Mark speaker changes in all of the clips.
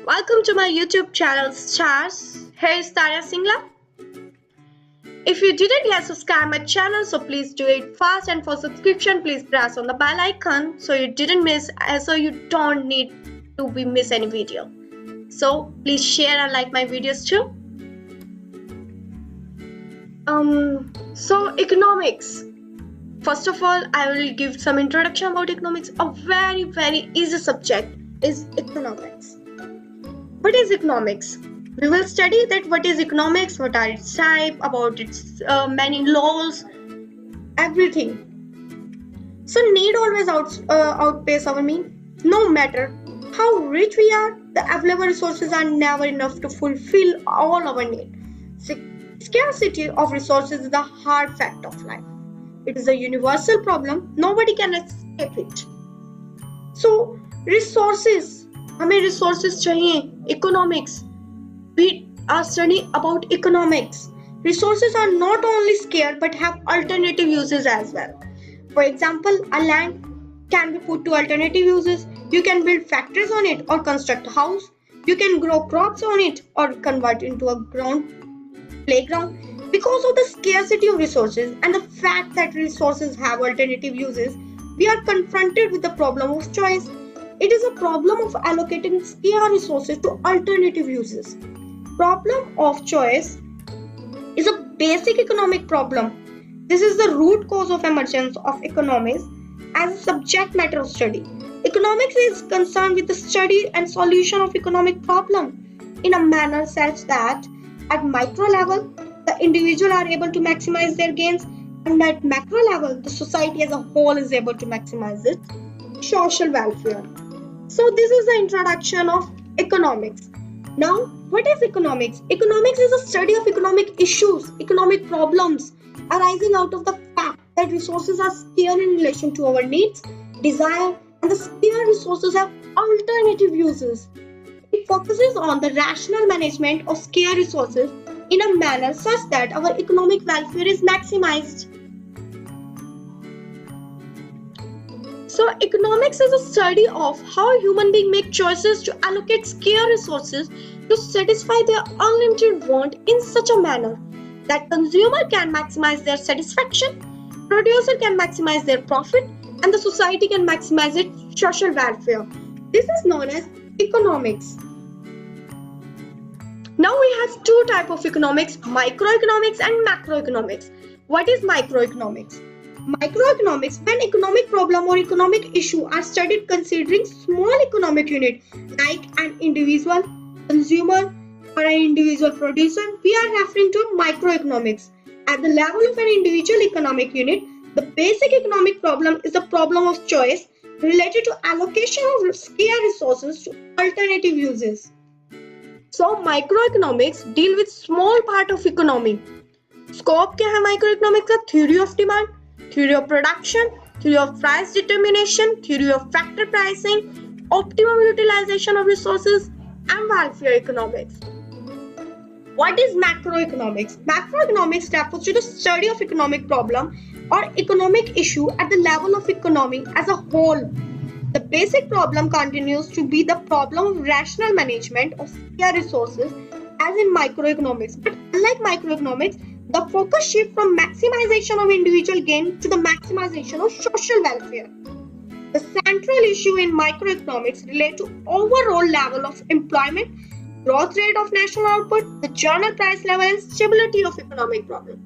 Speaker 1: Welcome to my YouTube channel Stars. Here is Tanya Singla. If you didn't yet subscribe my channel, so please do it fast, and for subscription please press on the bell icon so you don't need to miss any video. So please share and like my videos too. So economics. First of all, I will give some introduction about economics. A very easy subject is economics. What is economics? We will study that what is economics, what are its type, about its many laws, everything. So need always outpace our mean. No matter how rich we are, the available resources are never enough to fulfill all our needs. Scarcity of resources is the hard fact of life. It is a universal problem. Nobody can escape it. So resources. हमें resources चाहिए. Economics. We are studying about economics. Resources are not only scarce but have alternative uses as well. For example, a land can be put to alternative uses. You can build factories on it or construct a house. You can grow crops on it or convert into a playground. Because of the scarcity of resources and the fact that resources have alternative uses, we are confronted with the problem of choice. It is a problem of allocating scarce resources to alternative uses. Problem of choice is a basic economic problem. This is the root cause of emergence of economics as a subject matter of study. Economics is concerned with the study and solution of economic problem in a manner such that at micro level, the individual are able to maximize their gains, and at macro level, the society as a whole is able to maximize its social welfare. So this is the introduction of economics. Now, what is economics? Economics is a study of economic issues, economic problems arising out of the fact that resources are scarce in relation to our needs, desire, and the scarce resources have alternative uses. It focuses on the rational management of scarce resources in a manner such that our economic welfare is maximized. So economics is a study of how human beings make choices to allocate scarce resources to satisfy their unlimited want in such a manner that consumer can maximize their satisfaction, producer can maximize their profit, and the society can maximize its social welfare. This is known as economics. Now we have two types of economics, microeconomics and macroeconomics. What is microeconomics? Microeconomics, when economic problem or economic issue are studied considering small economic unit like an individual consumer or an individual producer, we are referring to microeconomics. At the level of an individual economic unit, the basic economic problem is the problem of choice related to allocation of scarce resources to alternative uses. So microeconomics deal with small part of economy. Scope क्या है microeconomics का? Theory of demand, theory of production, theory of price determination, theory of factor pricing, optimum utilization of resources, and welfare economics. What is macroeconomics? Macroeconomics refers to the study of economic problem or economic issue at the level of economy as a whole. The basic problem continues to be the problem of rational management of scarce resources as in microeconomics. But unlike microeconomics, the focus shifts from maximization of individual gain to the maximization of social welfare. The central issue in microeconomics relates to overall level of employment, growth rate of national output, the general price level, and stability of economic problem.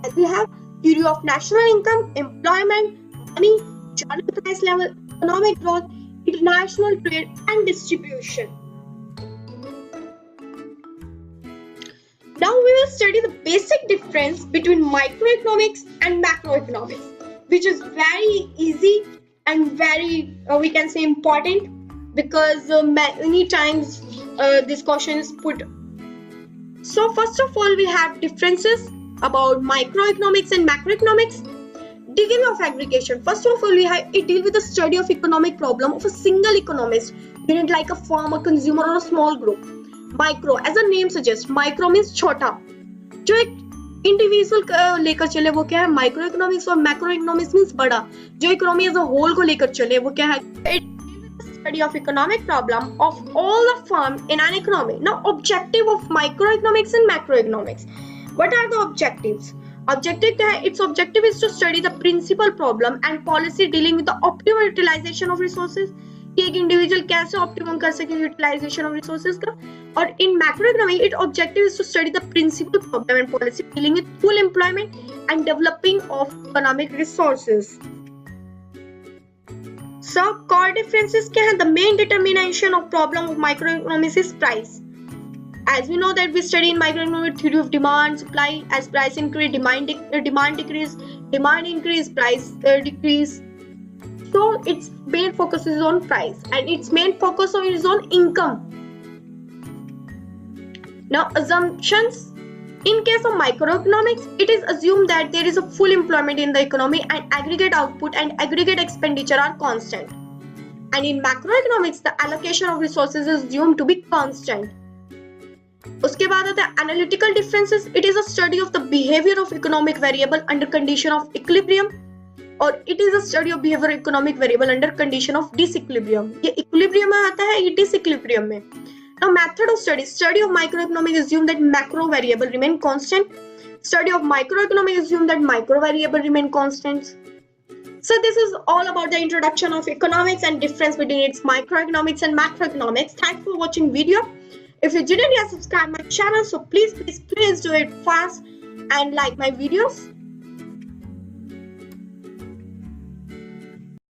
Speaker 1: As we have theory of national income, employment, money, general price level, economic growth, international trade, and distribution. Now we will study the basic difference between microeconomics and macroeconomics, which is very easy and very, we can say, important because many times this question is put. So first of all, we have differences about microeconomics and macroeconomics. Degree of aggregation. First of all, it deals with the study of economic problem of a single economist unit like a farmer, consumer, or a small group. Micro, as a name suggests, micro means छोटा. जो एक individual लेकर चले वो क्या है micro economics, और macro economics means बड़ा, जो इकोनॉमी एज अ होल को लेकर चले वो क्या है study of economic problem of all the firm in an economy. Now, objective of microeconomics and macroeconomics. What are the objectives? Its objective is to study the principal problem and policy dealing with the optimal utilization of resources. कि एक individual कैसे optimum कर सके utilisation of resources का. और in macroeconomy it objective is to study the principal problem and policy dealing with full employment and developing of economic resources. So, core differences क्या हैं? The main determination of problem of microeconomics is price. As we know that we study in microeconomics theory of demand, supply. As price increase, demand decrease, demand increase, price decrease. So its main focus is on price and its main focus is on income. Now, assumptions. In case of microeconomics, it is assumed that there is a full employment in the economy and aggregate output and aggregate expenditure are constant. And in macroeconomics, the allocation of resources is assumed to be constant. उसके बाद आता है analytical differences. It is a study of the behavior of economic variable under condition of equilibrium, और it is a study of behavior of economic variable under condition of disequilibrium. ये equilibrium में आता है, ये disequilibrium में. Now, method of study of microeconomics assume that macro variable remain constant. Study of microeconomics assume that micro variable remain constant. So this is all about the introduction of economics and difference between its microeconomics and macroeconomics. Thanks for watching video. If you didn't yet subscribe my channel, so please do it fast and like my videos.